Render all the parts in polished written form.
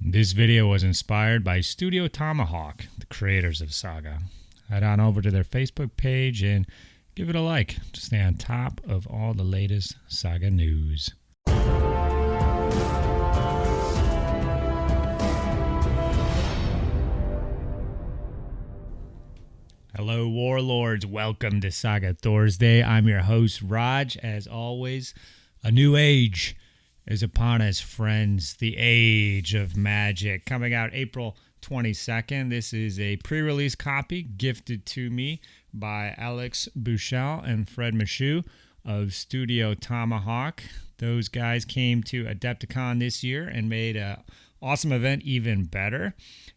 This video was inspired by Studio Tomahawk, the creators of Saga. Head on over to their Facebook page and give it a like to stay on top of all the latest Saga news. Hello Warlords, welcome to Saga Thursday. I'm your host Rodge. As always, a new age is upon us, friends. The Age of Magic, coming out April 22nd. This is a pre-release copy gifted to me by Alex Bouchel and Fred Michoud of Studio Tomahawk. Those guys came to Adepticon this year and made an awesome event even better.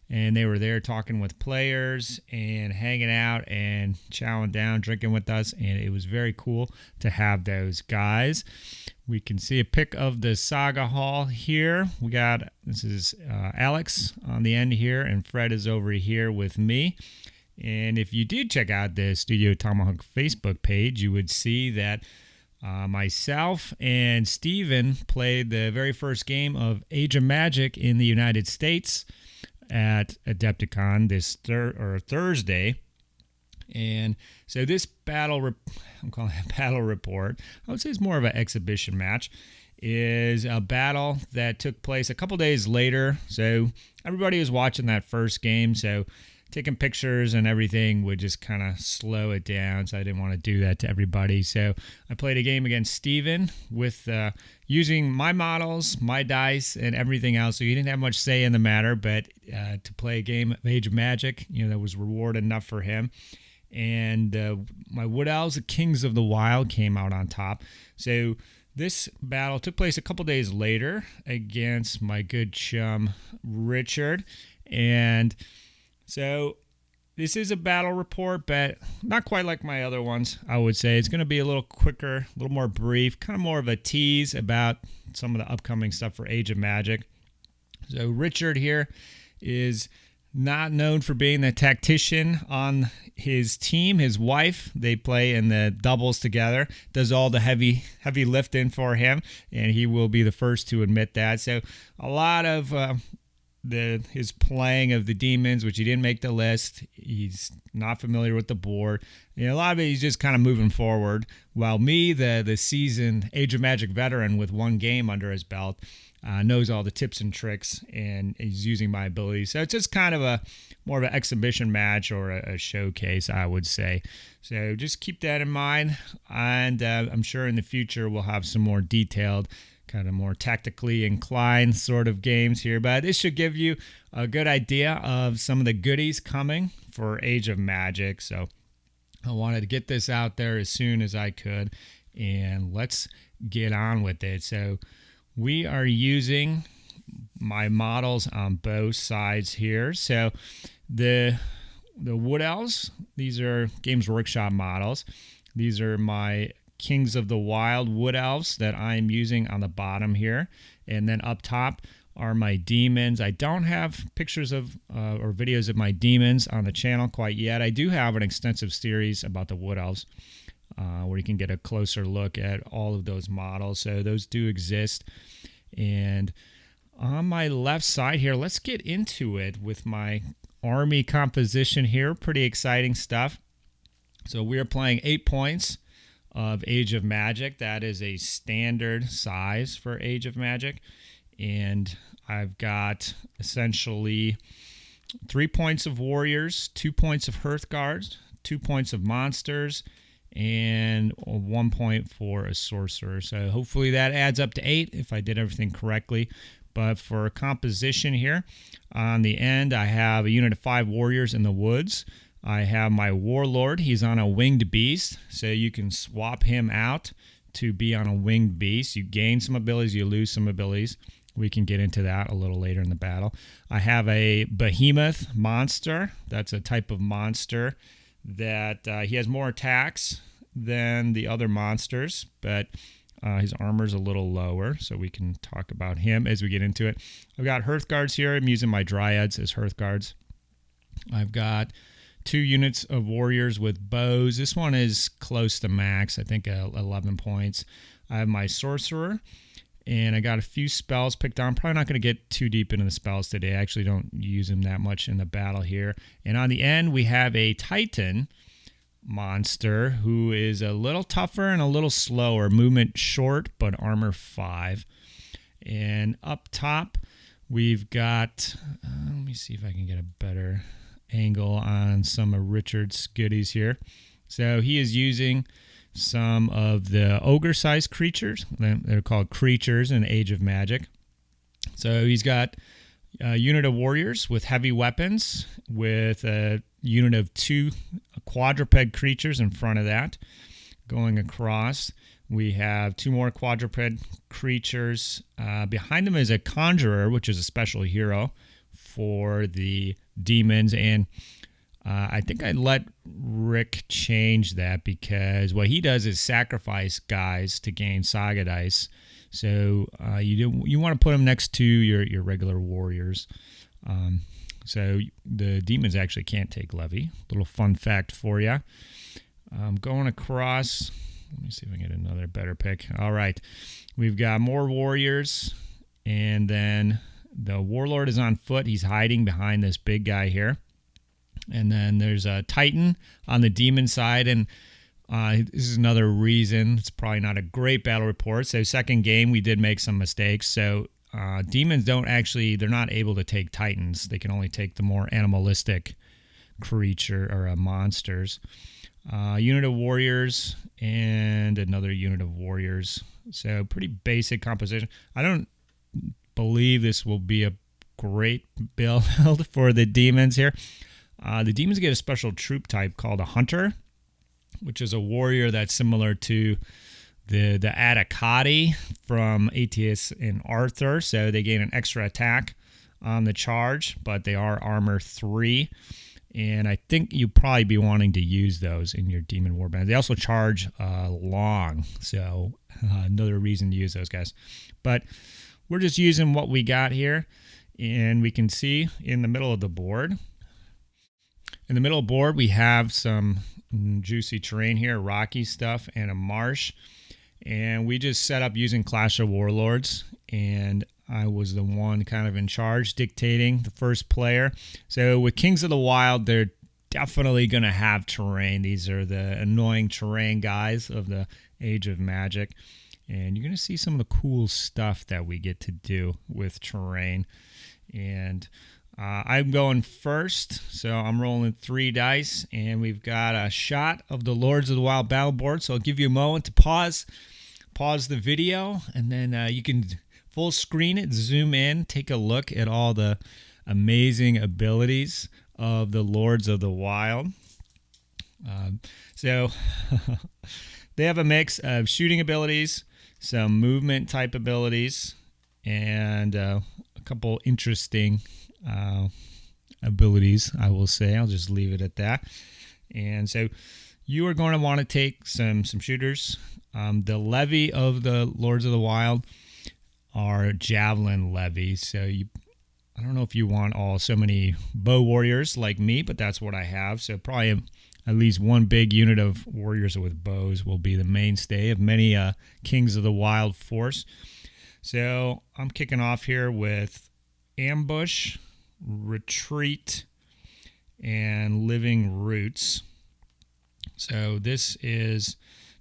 And they were there talking with players and hanging out and chowing down, drinking with us. And it was very cool to have those guys. We can see a pic of the Saga Hall here. This is Alex on the end here, and Fred is over here with me. And if you did check out the Studio Tomahawk Facebook page, you would see that myself and Steven played the very first game of Age of Magic in the United States at Adepticon this Thursday. And so this I'm calling it a battle report, I would say it's more of an exhibition match, is a battle that took place a couple days later. So everybody was watching that first game, so taking pictures and everything would just kind of slow it down, so I didn't want to do that to everybody. So I played a game against Steven with using my models, my dice, and everything else. So he didn't have much say in the matter, but to play a game of Age of Magic, that was reward enough for him. And my Wood Elves, the Kings of the Wild, came out on top. So this battle took place a couple days later against my good chum Richard. And so this is a battle report, but not quite like my other ones, I would say. It's going to be a little quicker, a little more brief, kind of more of a tease about some of the upcoming stuff for Age of Magic. So Richard here is not known for being the tactician on his team. His wife, they play in the doubles together, does all the heavy lifting for him, and he will be the first to admit that. So a lot of his playing of the demons, which he didn't make the list. He's not familiar with the board. A lot of it he's just kind of moving forward. While me, the seasoned Age of Magic veteran with one game under his belt, knows all the tips and tricks, and he's using my abilities. So it's just kind of more of an exhibition match or a showcase, I would say. So just keep that in mind, and I'm sure in the future we'll have some more detailed, kind of more tactically inclined sort of games here. But this should give you a good idea of some of the goodies coming for Age of Magic. So I wanted to get this out there as soon as I could, and let's get on with it. So we are using my models on both sides here. So the Wood Elves, these are Games Workshop models. These are my Kings of the Wild Wood Elves that I'm using on the bottom here. And then up top are my demons. I don't have pictures of or videos of my demons on the channel quite yet. I do have an extensive series about the Wood Elves where you can get a closer look at all of those models. So those do exist. And on my left side here, let's get into it with my army composition here. Pretty exciting stuff. So we are playing 8 points of Age of Magic. That is a standard size for Age of Magic. And I've got essentially 3 points of warriors, 2 points of Hearthguards, 2 points of monsters, and 1 point for a sorcerer. So hopefully that adds up to 8 if I did everything correctly. But for composition here, on the end I have a unit of 5 warriors in the woods. I have my Warlord. He's on a winged beast, so you can swap him out to be on a winged beast. You gain some abilities, you lose some abilities. We can get into that a little later in the battle. I have a Behemoth monster. That's a type of monster that he has more attacks than the other monsters, but his armor's a little lower, so we can talk about him as we get into it. I've got Hearthguards here. I'm using my Dryads as Hearthguards. I've got 2 units of warriors with bows. This one is close to max, I think 11 points. I have my sorcerer, And I got a few spells picked on. I'm probably not going to get too deep into the spells today. I actually don't use them that much in the battle here. And on the end, we have a Titan monster who is a little tougher and a little slower. Movement short, but armor 5. And up top, we've got, let me see if I can get a better angle on some of Richard's goodies here. So he is using some of the ogre-sized creatures. They're called creatures in Age of Magic. So he's got a unit of warriors with heavy weapons with a unit of 2 quadruped creatures in front of that. Going across, we have 2 more quadruped creatures. Behind them is a conjurer, which is a special hero for the demons. And I think I let Rick change that because what he does is sacrifice guys to gain saga dice. So you want to put them next to your regular warriors. So the demons actually can't take levy. Little fun fact for you. Going across, let me see if I can get another better pick. All right, we've got more warriors, and then the Warlord is on foot. He's hiding behind this big guy here. And then there's a Titan on the demon side, and this is another reason it's probably not a great battle report. So second game, we did make some mistakes. So demons they're not able to take Titans. They can only take the more animalistic creature or monsters. Unit of warriors and another unit of warriors. So pretty basic composition. I don't believe this will be a great build for the demons here. The demons get a special troop type called a hunter, which is a warrior that's similar to the Adepticon from ATS and Arthur. So they gain an extra attack on the charge, but they are armor 3. And I think you'd probably be wanting to use those in your demon warband. They also charge long, so another reason to use those guys. But we're just using what we got here, and we can see in the middle of the board. In the middle of the board, we have some juicy terrain here, rocky stuff, and a marsh. And we just set up using Clash of Warlords, and I was the one kind of in charge, dictating the first player. So with Kings of the Wild, they're definitely going to have terrain. These are the annoying terrain guys of the Age of Magic. And you're going to see some of the cool stuff that we get to do with terrain. And I'm going first, so I'm rolling 3 dice, and we've got a shot of the Lords of the Wild battle board. So I'll give you a moment to pause the video, and then you can full screen it, zoom in, take a look at all the amazing abilities of the Lords of the Wild. So they have a mix of shooting abilities, some movement type abilities, and a couple interesting abilities, I will say. I'll just leave it at that. And so you are going to want to take some shooters. The levy of the Lords of the Wild are javelin levies. So I don't know if you want so many bow warriors like me, but that's what I have. So probably at least one big unit of warriors with bows will be the mainstay of many Kings of the Wild force. So I'm kicking off here with ambush, retreat, and living roots. So this is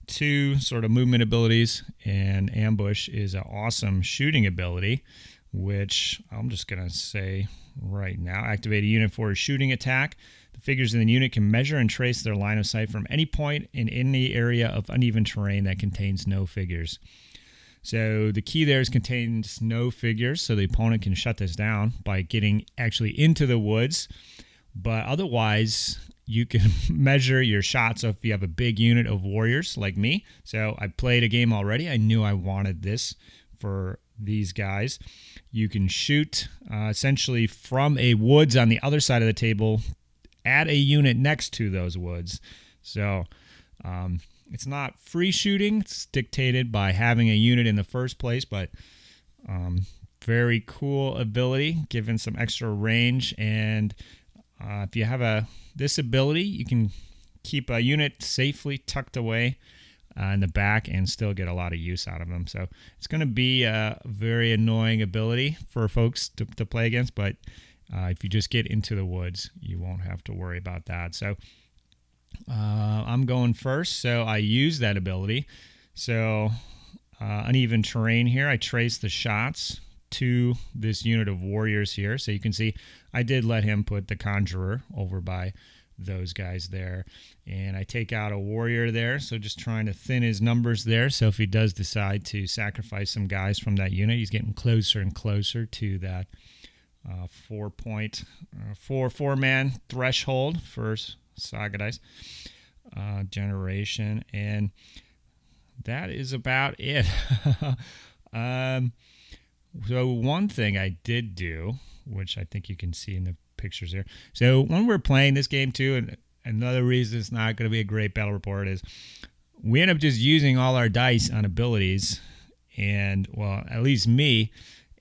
2 sort of movement abilities, and ambush is an awesome shooting ability, which I'm just going to say right now. Activate a unit for a shooting attack. The figures in the unit can measure and trace their line of sight from any point in any area of uneven terrain that contains no figures. So the key there is contains no figures, so the opponent can shut this down by getting actually into the woods. But otherwise, you can measure your shots if you have a big unit of warriors like me. So I played a game already. I knew I wanted this for these guys. You can shoot essentially from a woods on the other side of the table, add a unit next to those woods. So it's not free shooting. It's dictated by having a unit in the first place, but very cool ability, given some extra range. And if you have this ability, you can keep a unit safely tucked away in the back and still get a lot of use out of them. So it's going to be a very annoying ability for folks to play against, but if you just get into the woods, you won't have to worry about that. So I'm going first, so I use that ability. So uneven terrain here, I trace the shots to this unit of warriors here. So you can see I did let him put the conjurer over by those guys there, and I take out a warrior there, so just trying to thin his numbers there. So if he does decide to sacrifice some guys from that unit, he's getting closer and closer to that 4-man threshold for Saga Dice generation, and that is about it. So one thing I did do, which I think you can see in the pictures here. So when we're playing this game too, and another reason it's not going to be a great battle report is we end up just using all our dice on abilities, and well, at least me,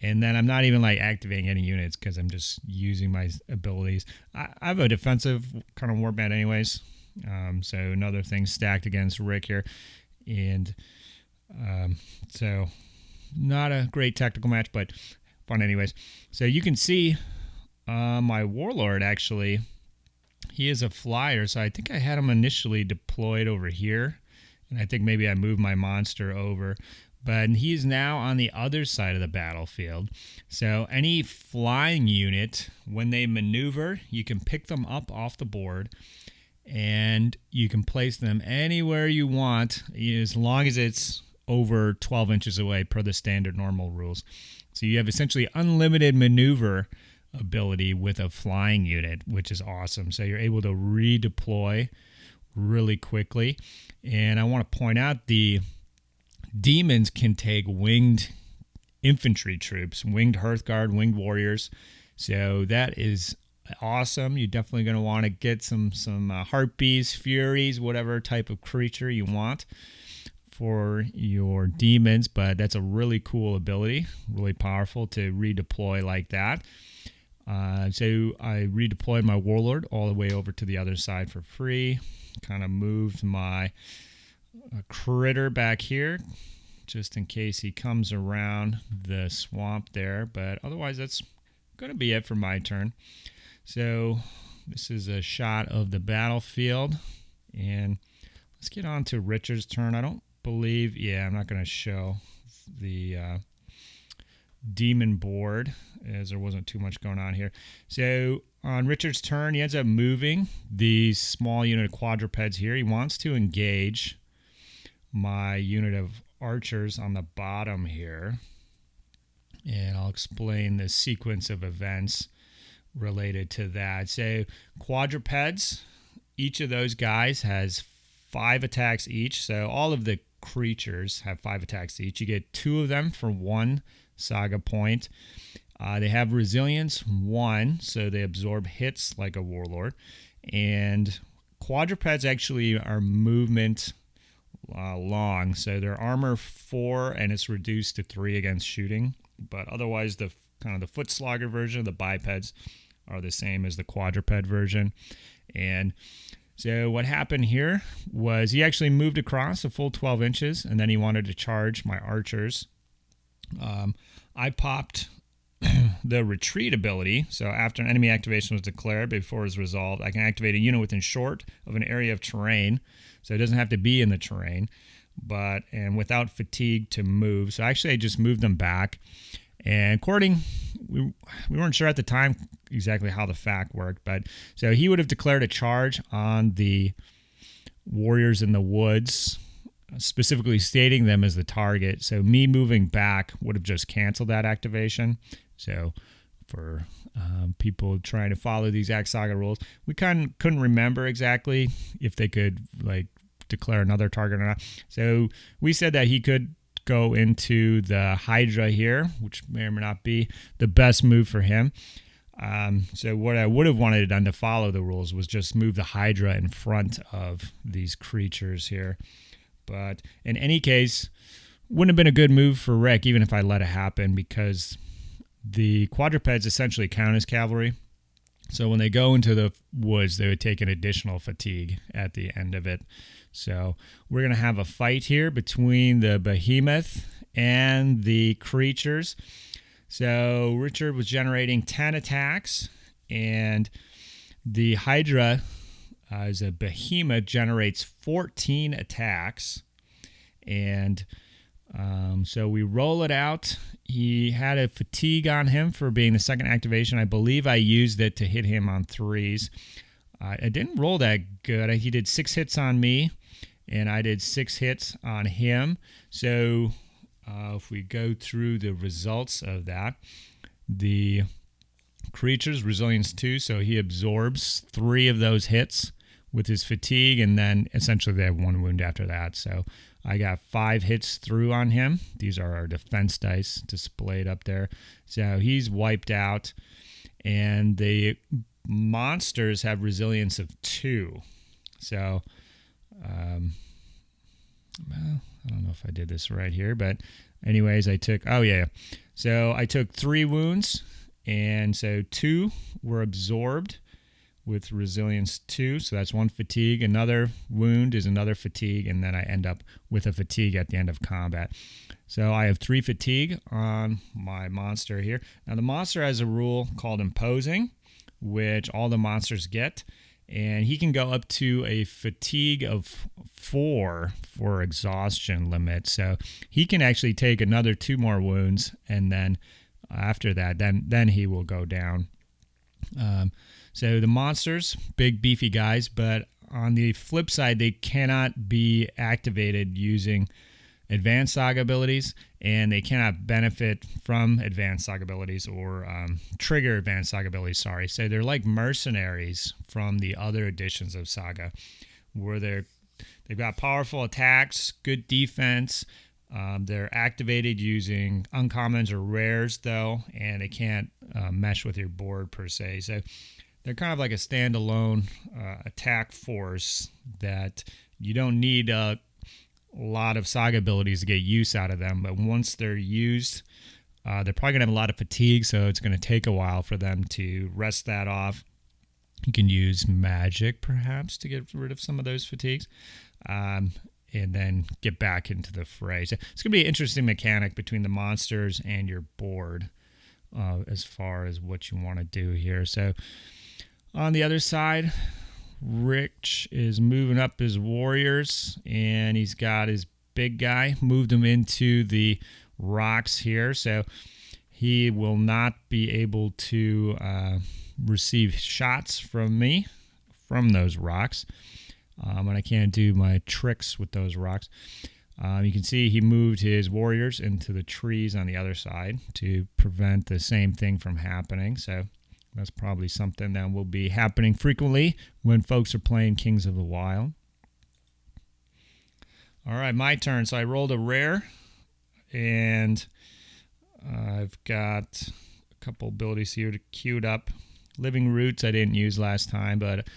and then I'm not even like activating any units because I'm just using my abilities. I have a defensive kind of warband anyways, so another thing stacked against Rick here, and so not a great tactical match, but fun anyways. So you can see my Warlord, actually, he is a flyer, so I think I had him initially deployed over here, and I think maybe I moved my monster over, but he's now on the other side of the battlefield. So any flying unit, when they maneuver, you can pick them up off the board, and you can place them anywhere you want, as long as it's over 12 inches away per the standard normal rules. So you have essentially unlimited maneuver ability with a flying unit, which is awesome. So you're able to redeploy really quickly. And I want to point out the demons can take winged infantry troops, winged Hearthguard, winged warriors. So that is awesome. You're definitely going to want to get some harpies, furies, whatever type of creature you want for your demons, but that's a really cool ability, really powerful to redeploy like that. So I redeployed my Warlord all the way over to the other side for free, kind of moved my critter back here just in case he comes around the swamp there, but otherwise that's going to be it for my turn. So this is a shot of the battlefield, and let's get on to Richard's turn. I don't believe, I'm not going to show the demon board as there wasn't too much going on here. So on Richard's turn, he ends up moving these small unit of quadrupeds here. He wants to engage my unit of archers on the bottom here, and I'll explain the sequence of events related to that. So quadrupeds, each of those guys has 5 attacks each, so all of the creatures have 5 attacks each. You get 2 of them for 1 saga point. They have resilience 1, so they absorb hits like a warlord. And quadrupeds actually are movement long, so they're armor 4 and it's reduced to 3 against shooting. But otherwise, the kind of the foot slogger version, the bipeds, are the same as the quadruped version. And so what happened here was he actually moved across a full 12 inches, and then he wanted to charge my archers. I popped the retreat ability, so after an enemy activation was declared before it was resolved, I can activate a unit within short of an area of terrain, so it doesn't have to be in the terrain, and without fatigue to move. So actually I just moved them back, and we weren't sure at the time exactly how the fact worked, but so he would have declared a charge on the warriors in the woods, specifically stating them as the target. So me moving back would have just canceled that activation. So for people trying to follow the exact saga rules, we couldn't remember exactly if they could like declare another target or not. So we said that he could go into the Hydra here, which may or may not be the best move for him. So what I would have wanted done to follow the rules was just move the Hydra in front of these creatures here. But in any case, wouldn't have been a good move for Rick, even if I let it happen, because the quadrupeds essentially count as cavalry. So when they go into the woods, they would take an additional fatigue at the end of it. So we're going to have a fight here between the behemoth and the creatures. So Richard was generating 10 attacks, and the Hydra, as a behemoth, generates 14 attacks. And so we roll it out. He had a fatigue on him for being the second activation. I believe I used it to hit him on 3s. I didn't roll that good. He did 6 hits on me, and I did 6 hits on him. So if we go through the results of that, the creature's resilience 2, so he absorbs 3 of those hits with his fatigue, and then essentially they have 1 wound after that. So I got 5 hits through on him. These are our defense dice displayed up there. So he's wiped out, and the monsters have resilience of 2. So, well, I don't know if I did this right here, but anyways, So I took 3 wounds, and so 2 were absorbed with resilience 2, so that's 1 fatigue. Another wound is another fatigue, and then I end up with a fatigue at the end of combat. So I have 3 fatigue on my monster here. Now the monster has a rule called imposing, which all the monsters get, and he can go up to a fatigue of 4 for exhaustion limit. So he can actually take another 2 more wounds, and then after that, then he will go down. So the monsters, big beefy guys, but on the flip side, they cannot be activated using advanced saga abilities, and they cannot benefit from advanced saga abilities or trigger advanced saga abilities, sorry. So they're like mercenaries from the other editions of Saga, where they've got powerful attacks, good defense. They're activated using uncommons or rares, though, and they can't mesh with your board per se. So they're kind of like a standalone attack force that you don't need a lot of saga abilities to get use out of them. But once they're used, they're probably going to have a lot of fatigue, so it's going to take a while for them to rest that off. You can use magic, perhaps, to get rid of some of those fatigues. And then get back into the fray. So it's going to be an interesting mechanic between the monsters and your board as far as what you want to do here. So on the other side, Rich is moving up his warriors, and he's got his big guy, moved him into the rocks here. So he will not be able to receive shots from me from those rocks. And I can't do my tricks with those rocks. You can see he moved his warriors into the trees on the other side to prevent the same thing from happening. So that's probably something that will be happening frequently when folks are playing Kings of the Wild. All right, my turn. So I rolled a rare, and I've got a couple abilities here to queued up. Living Roots I didn't use last time, but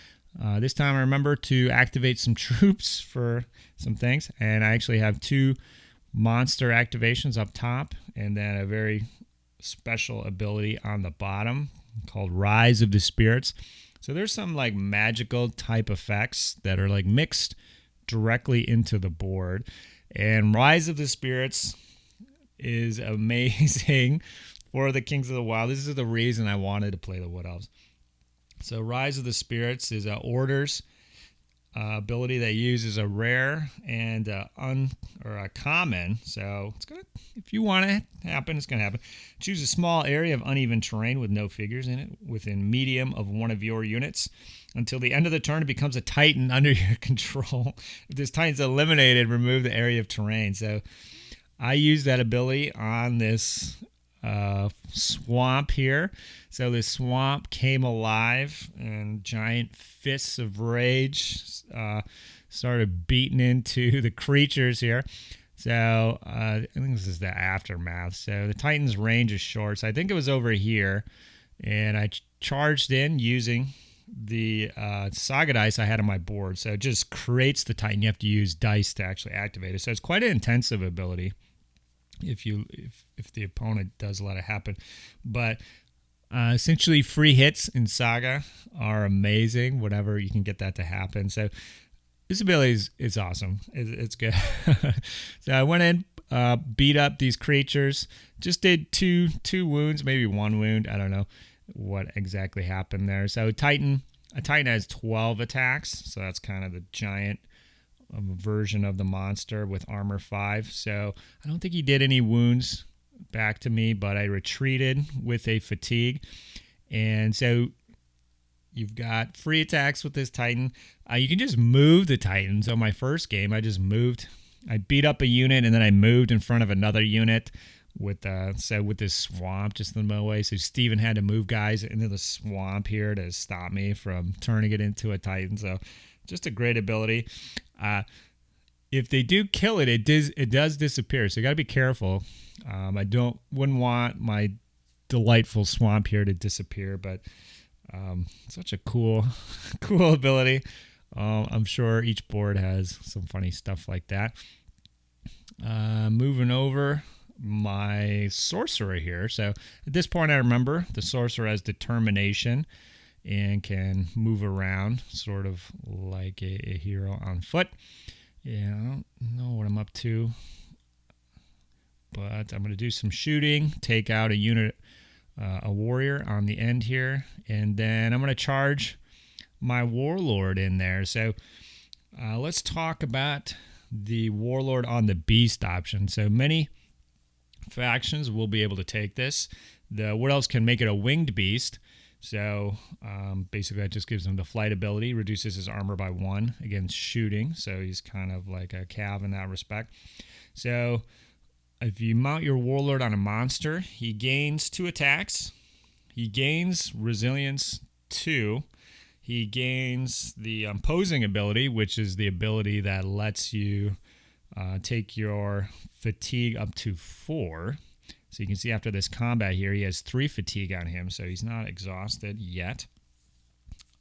this time I remember to activate some troops for some things, and I actually have 2 monster activations up top, and then a very special ability on the bottom called Rise of the Spirits. So there's some like magical type effects that are like mixed directly into the board, and Rise of the Spirits is amazing for the Kings of the Wild. This is the reason I wanted to play the Wood Elves. So Rise of the Spirits is a orders ability that uses a rare and a common. So it's gonna, if you want it to happen, it's gonna happen. Choose a small area of uneven terrain with no figures in it within medium of one of your units. Until the end of the turn, it becomes a Titan under your control. If this Titan's eliminated, remove the area of terrain. So I use that ability on this swamp here. So this swamp came alive, and giant fists of rage started beating into the creatures here. So I think this is the aftermath. So the Titan's range is short. So I think it was over here, and I charged in using the saga dice I had on my board. So it just creates the Titan. You have to use dice to actually activate it. So it's quite an intensive ability if the opponent does let it happen. But Essentially, free hits in Saga are amazing whenever you can get that to happen. So this ability is awesome. It's good. So I went in, beat up these creatures. Just did two wounds, maybe one wound. I don't know what exactly happened there. So a Titan has 12 attacks. So that's kind of the giant version of the monster with armor 5. So I don't think he did any wounds back to me, but I retreated with a fatigue. And so you've got free attacks with this Titan. You can just move the Titan. So my first game, I just moved. I beat up a unit, and then I moved in front of another unit with this swamp just in the way. So Steven had to move guys into the swamp here to stop me from turning it into a Titan. So just a great ability. If they do kill it, it does disappear. So you got to be careful. I wouldn't want my delightful swamp here to disappear, but such a cool ability. I'm sure each board has some funny stuff like that. Moving over my sorcerer here. So at this point, I remember the sorcerer has determination and can move around, sort of like a hero on foot. Yeah, I don't know what I'm up to, but I'm going to do some shooting, take out a unit, a warrior on the end here, and then I'm going to charge my Warlord in there. So let's talk about the Warlord on the beast option. So many factions will be able to take this. What else can make it a winged beast? So basically that just gives him the flight ability, reduces his armor by 1 against shooting. So he's kind of like a cav in that respect. So if you mount your Warlord on a monster, he gains 2 attacks. He gains resilience 2. He gains the imposing ability, which is the ability that lets you take your fatigue up to 4. So you can see after this combat here, he has 3 fatigue on him, so he's not exhausted yet.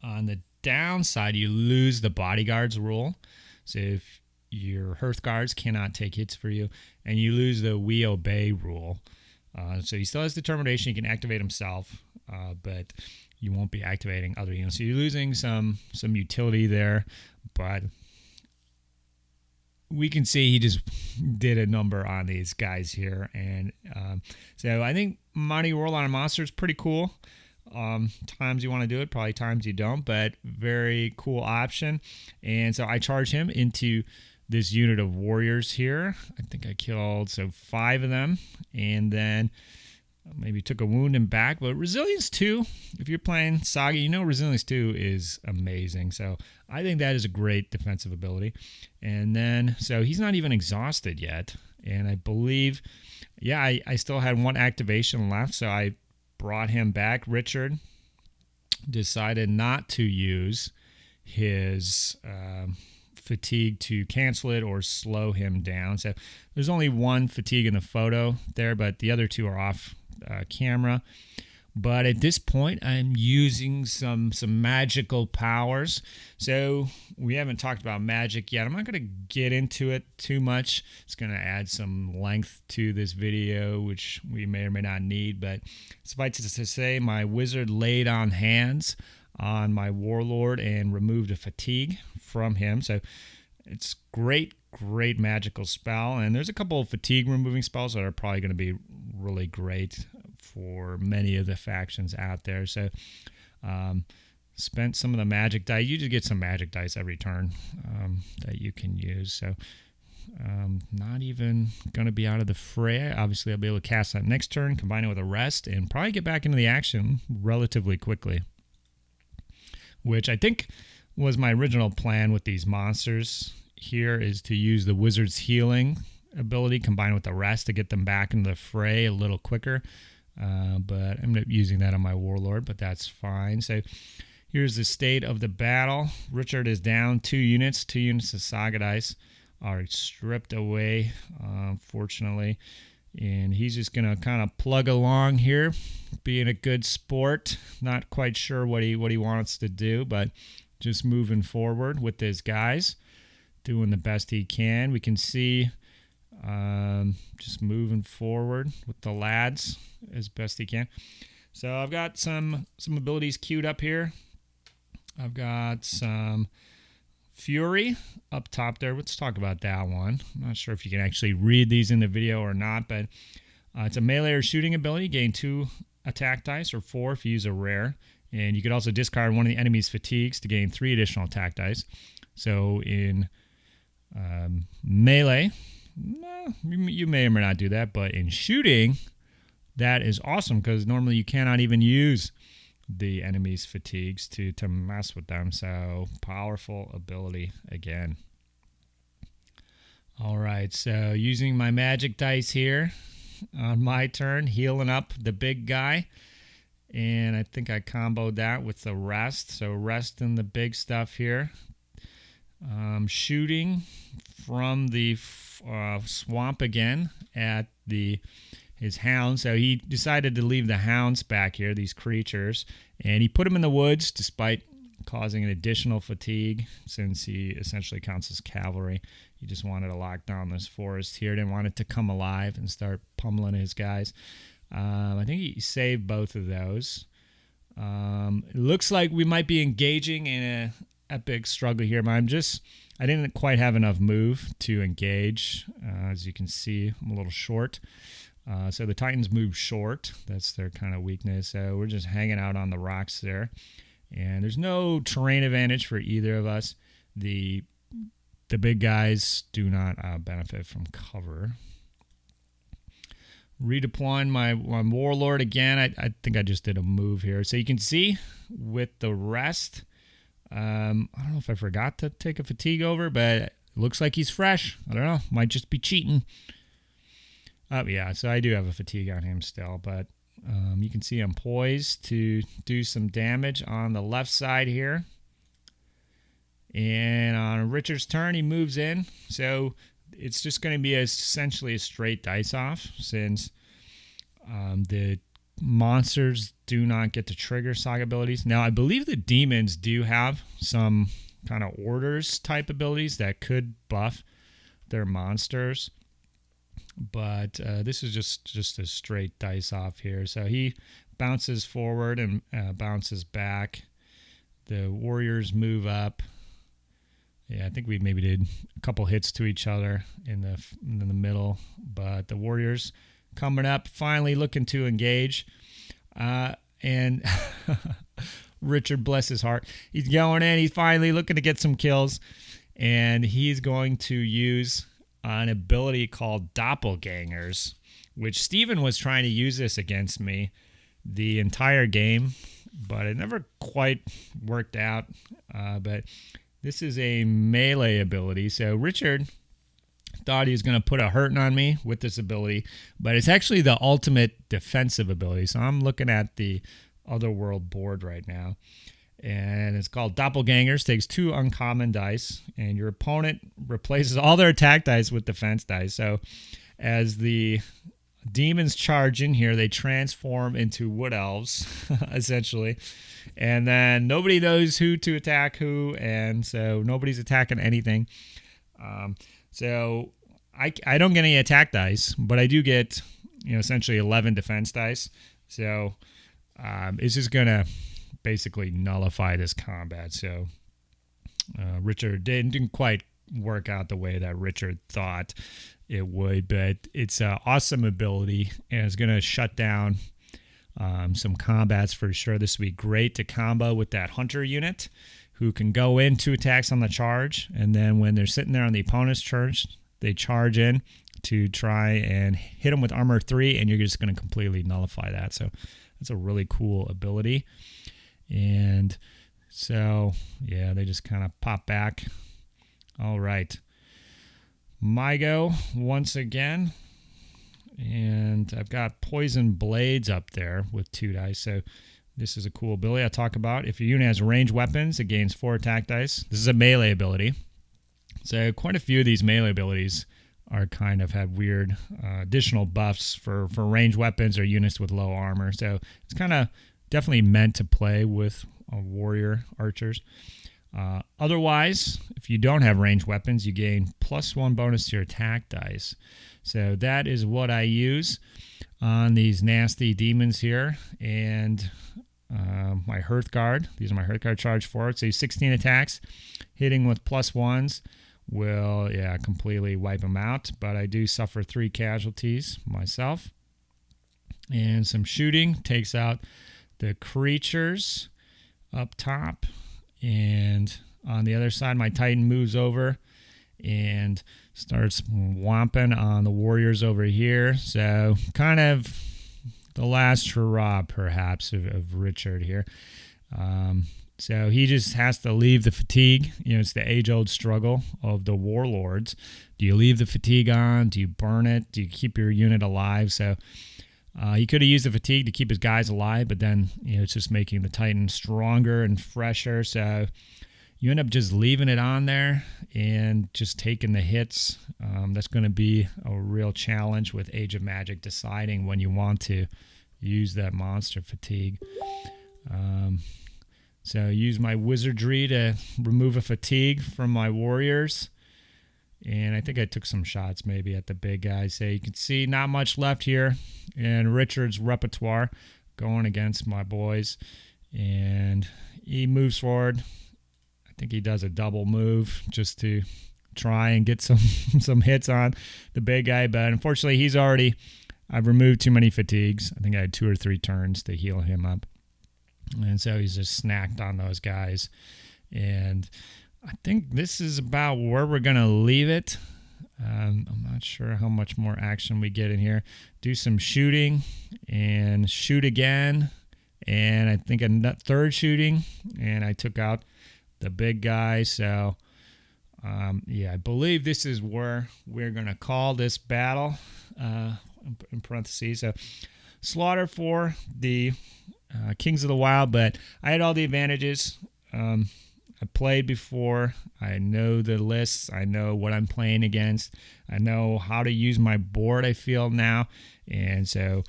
On the downside, you lose the bodyguards rule. So if your Hearthguards cannot take hits for you, and you lose the we obey rule. So he still has determination. He can activate himself, but you won't be activating other units. So you're losing some utility there, but we can see he just did a number on these guys here. And so I think Monty Roll on a monster is pretty cool. Times you want to do it, probably times you don't, but very cool option. And so I charge him into this unit of warriors here. I think I killed 5 of them, and then maybe took a wound and back. But Resilience 2, if you're playing Saga, you know Resilience 2 is amazing. So I think that is a great defensive ability. And then, so he's not even exhausted yet. And I believe, yeah, I still had 1 activation left, so I brought him back. Richard decided not to use his fatigue to cancel it or slow him down. So there's only 1 fatigue in the photo there, but the other 2 are off camera. But at this point, I'm using some magical powers. So we haven't talked about magic yet. I'm not going to get into it too much. It's going to add some length to this video, which we may or may not need. But suffice it to say, my wizard laid on hands on my Warlord and removed a fatigue from him. So it's great magical spell. And there's a couple of fatigue removing spells that are probably going to be really great for many of the factions out there. So spent some of the magic dice. You just get some magic dice every turn that you can use. So not even going to be out of the fray. Obviously, I'll be able to cast that next turn, combine it with a rest, and probably get back into the action relatively quickly, which I think was my original plan with these monsters here, is to use the wizard's healing ability combined with the rest to get them back into the fray a little quicker. But I'm not using that on my Warlord, but that's fine. So here's the state of the battle. Richard is down 2 units. 2 units of Saga dice are stripped away, fortunately. And he's just going to kind of plug along here, being a good sport. Not quite sure what he wants to do, but just moving forward with his guys, doing the best he can. We can see just moving forward with the lads as best he can. So I've got some abilities queued up here. I've got some Fury up top there. Let's talk about that one. I'm not sure if you can actually read these in the video or not, but it's a melee or shooting ability. Gain 2 attack dice, or 4 if you use a rare. And you could also discard one of the enemy's fatigues to gain 3 additional attack dice. So in melee, you may or may not do that, but in shooting, that is awesome because normally you cannot even use the enemy's fatigues to mess with them. So powerful ability again. All right, so using my magic dice here on my turn, healing up the big guy. And I think I comboed that with the rest. So rest in the big stuff here. Shooting from the swamp again at his hounds. So he decided to leave the hounds back here, these creatures, and he put them in the woods despite causing an additional fatigue since he essentially counts as cavalry. He just wanted to lock down this forest here. Didn't want it to come alive and start pummeling his guys. I think he saved both of those. It looks like we might be engaging in an epic struggle here, but I didn't quite have enough move to engage. As you can see, I'm a little short. So the Titans move short. That's their kind of weakness. So we're just hanging out on the rocks there. And there's no terrain advantage for either of us. The big guys do not benefit from cover. Redeploying my Warlord again. I think I just did a move here. So you can see with the rest, I don't know if I forgot to take a fatigue over, but it looks like he's fresh. I don't know. Might just be cheating. Yeah, so I do have a fatigue on him still, but you can see I'm poised to do some damage on the left side here. And on Richard's turn, he moves in. So it's just going to be essentially a straight dice off since the monsters do not get to trigger Saga abilities. Now, I believe the demons do have some kind of orders type abilities that could buff their monsters. But this is just a straight dice off here. So he bounces forward and bounces back. The warriors move up. Yeah, I think we maybe did a couple hits to each other in the middle. But the warriors coming up, finally looking to engage. And Richard, bless his heart, he's going in. He's finally looking to get some kills. And he's going to use an ability called Doppelgangers, which Steven was trying to use this against me the entire game, but it never quite worked out. But this is a melee ability. So Richard thought he was going to put a hurting on me with this ability, but it's actually the ultimate defensive ability. So I'm looking at the Otherworld board right now. And it's called Doppelgangers. Takes 2 uncommon dice, and your opponent replaces all their attack dice with defense dice. So as the demons charge in here, they transform into wood elves, essentially. And then nobody knows who to attack who, and so nobody's attacking anything. So I don't get any attack dice, but I do get, essentially 11 defense dice. So it's just going to basically nullify this combat. So Richard didn't quite work out the way that Richard thought it would, but it's an awesome ability, and it's going to shut down some combats for sure. This would be great to combo with that hunter unit who can go in 2 attacks on the charge, and then when they're sitting there on the opponent's charge, they charge in to try and hit them with armor 3, and you're just going to completely nullify that. So that's a really cool ability. And so, yeah, they just kind of pop back. All right. My go once again. And I've got Poison Blades up there with 2 dice. So this is a cool ability I'll talk about. If your unit has ranged weapons, it gains 4 attack dice. This is a melee ability. So quite a few of these melee abilities are kind of have weird additional buffs for ranged weapons or units with low armor. So it's kind of definitely meant to play with warrior archers. Otherwise, if you don't have ranged weapons, you gain +1 bonus to your attack dice. So that is what I use. on these nasty demons here, and my Hearthguard. These are my Hearthguard charge forward. So 16 attacks, hitting with +1s will completely wipe them out. But I do suffer 3 casualties myself, and some shooting takes out the creatures up top, and on the other side, my Titan moves over and starts whomping on the warriors over here. So kind of the last hurrah, perhaps, of Richard here. So he just has to leave the fatigue. It's the age-old struggle of the warlords. Do you leave the fatigue on? Do you burn it? Do you keep your unit alive? So he could have used the fatigue to keep his guys alive, but then it's just making the Titan stronger and fresher. So you end up just leaving it on there and just taking the hits. That's going to be a real challenge with Age of Magic, deciding when you want to use that monster fatigue. So use my wizardry to remove a fatigue from my warriors. And I think I took some shots maybe at the big guys. So you can see not much left here in Richard's repertoire going against my boys. And he moves forward. I think he does a double move just to try and get some hits on the big guy. But unfortunately, I've removed too many fatigues. I think I had 2 or 3 turns to heal him up. And so he's just snacked on those guys. And I think this is about where we're going to leave it. I'm not sure how much more action we get in here. Do some shooting and shoot again. And I think a third shooting. And I took out the big guy. So, I believe this is where we're going to call this battle, in parentheses. So, slaughter for the Kings of the Wild, but I had all the advantages. I played before. I know the lists. I know what I'm playing against. I know how to use my board, I feel now. And so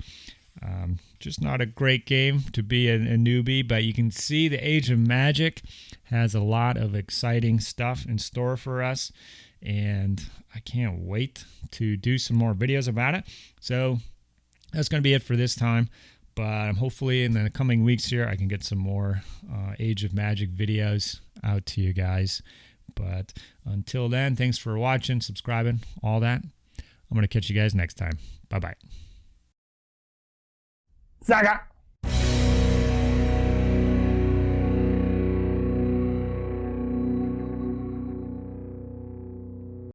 just not a great game to be a newbie, but you can see the Age of Magic has a lot of exciting stuff in store for us. And I can't wait to do some more videos about it. So that's going to be it for this time. But hopefully in the coming weeks here, I can get some more Age of Magic videos out to you guys. But until then, thanks for watching, subscribing, all that. I'm going to catch you guys next time. Bye-bye. Saga!